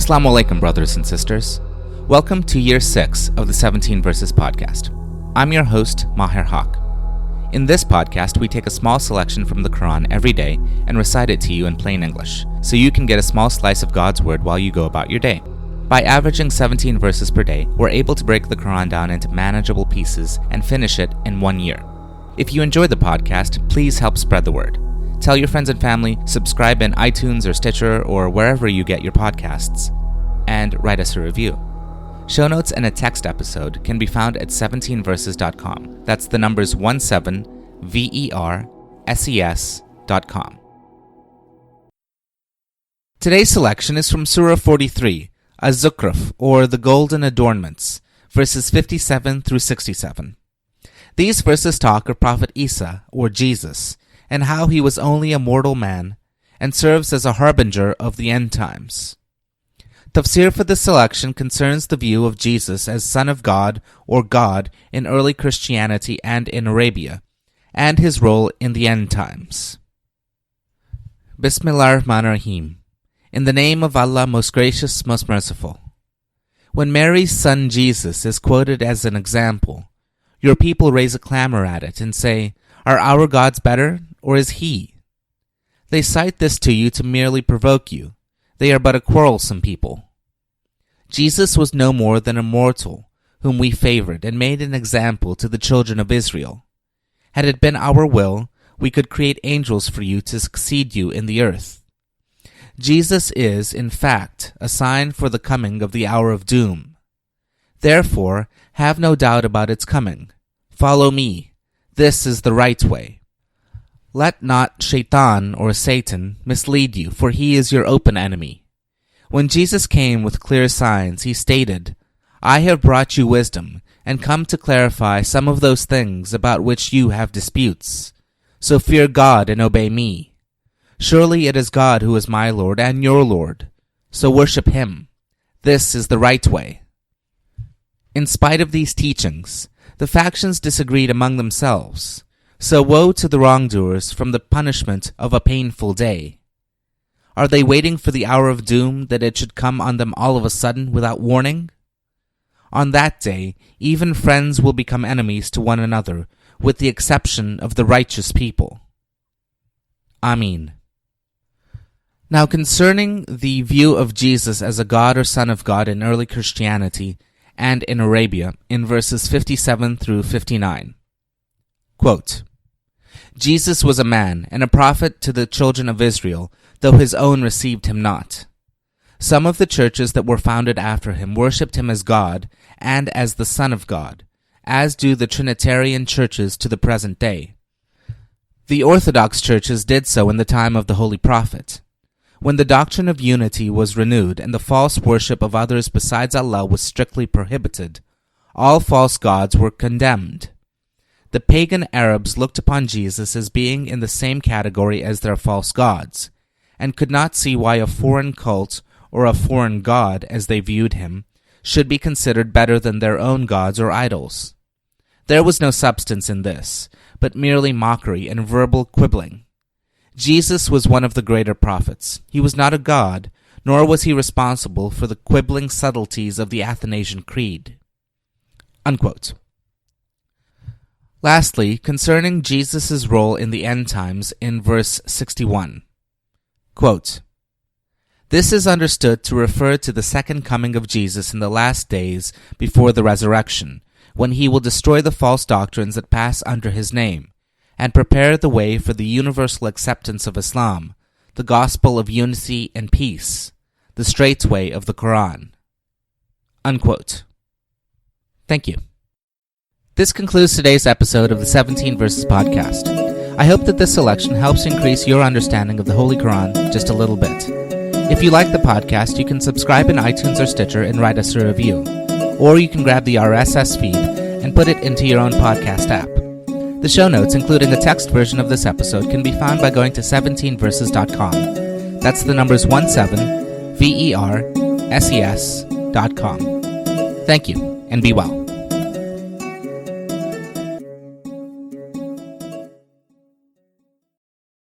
As-salaam wa-alaikum, brothers and sisters. Welcome to Year 6 of the 17 Verses podcast. I'm your host, Maher Haq. In this podcast, we take a small selection from the Quran every day and recite it to you in plain English, so you can get a small slice of God's Word while you go about your day. By averaging 17 verses per day, we're able to break the Quran down into manageable pieces and finish it in 1 year. If you enjoy the podcast, please help spread the word. Tell your friends and family, subscribe in iTunes or Stitcher or wherever you get your podcasts, and write us a review. Show notes and a text episode can be found at 17verses.com. That's the numbers 17verses.com. Today's selection is from Surah 43, Az-Zukhruf, or the Golden Adornments, verses 57 through 67. These verses talk of Prophet Isa, or Jesus, and how he was only a mortal man, and serves as a harbinger of the end times. Tafseer for this selection concerns the view of Jesus as Son of God or God in early Christianity and in Arabia, and his role in the end times. Bismillahir-Rahmanir-Rahim. In the name of Allah, most gracious, most merciful. When Mary's son Jesus is quoted as an example, your people raise a clamor at it and say, "Are our gods better, or is he?" They cite this to you to merely provoke you. They are but a quarrelsome people. Jesus was no more than a mortal, whom we favored and made an example to the children of Israel. Had it been our will, we could create angels for you to succeed you in the earth. Jesus is, in fact, a sign for the coming of the hour of doom. Therefore, have no doubt about its coming. Follow me. This is the right way. Let not Shaitan or Satan mislead you, for he is your open enemy. When Jesus came with clear signs, he stated, "I have brought you wisdom, and come to clarify some of those things about which you have disputes. So fear God and obey me. Surely it is God who is my Lord and your Lord. So worship him. This is the right way." In spite of these teachings, the factions disagreed among themselves. So woe to the wrongdoers from the punishment of a painful day. Are they waiting for the hour of doom, that it should come on them all of a sudden without warning? On that day, even friends will become enemies to one another, with the exception of the righteous people. Ameen. Now concerning the view of Jesus as a God or Son of God in early Christianity and in Arabia, in verses 57 through 59. Quote, Jesus was a man and a prophet to the children of Israel, though his own received him not. Some of the churches that were founded after him worshipped him as God and as the Son of God, as do the Trinitarian churches to the present day. The Orthodox churches did so in the time of the Holy Prophet. When the doctrine of unity was renewed and the false worship of others besides Allah was strictly prohibited, all false gods were condemned. The pagan Arabs looked upon Jesus as being in the same category as their false gods, and could not see why a foreign cult, or a foreign god as they viewed him, should be considered better than their own gods or idols. There was no substance in this, but merely mockery and verbal quibbling. Jesus was one of the greater prophets. He was not a god, nor was he responsible for the quibbling subtleties of the Athanasian Creed. Unquote. Lastly, concerning Jesus' role in the end times in verse 61. Quote, this is understood to refer to the second coming of Jesus in the last days before the resurrection, when he will destroy the false doctrines that pass under his name, and prepare the way for the universal acceptance of Islam, the gospel of unity and peace, the straight way of the Quran. Unquote. Thank you. This concludes today's episode of the 17 Verses podcast. I hope that this selection helps increase your understanding of the Holy Quran just a little bit. If you like the podcast, you can subscribe in iTunes or Stitcher and write us a review. Or you can grab the RSS feed and put it into your own podcast app. The show notes, including a text version of this episode, can be found by going to 17verses.com. That's the numbers 17verses.com. Thank you, and be well.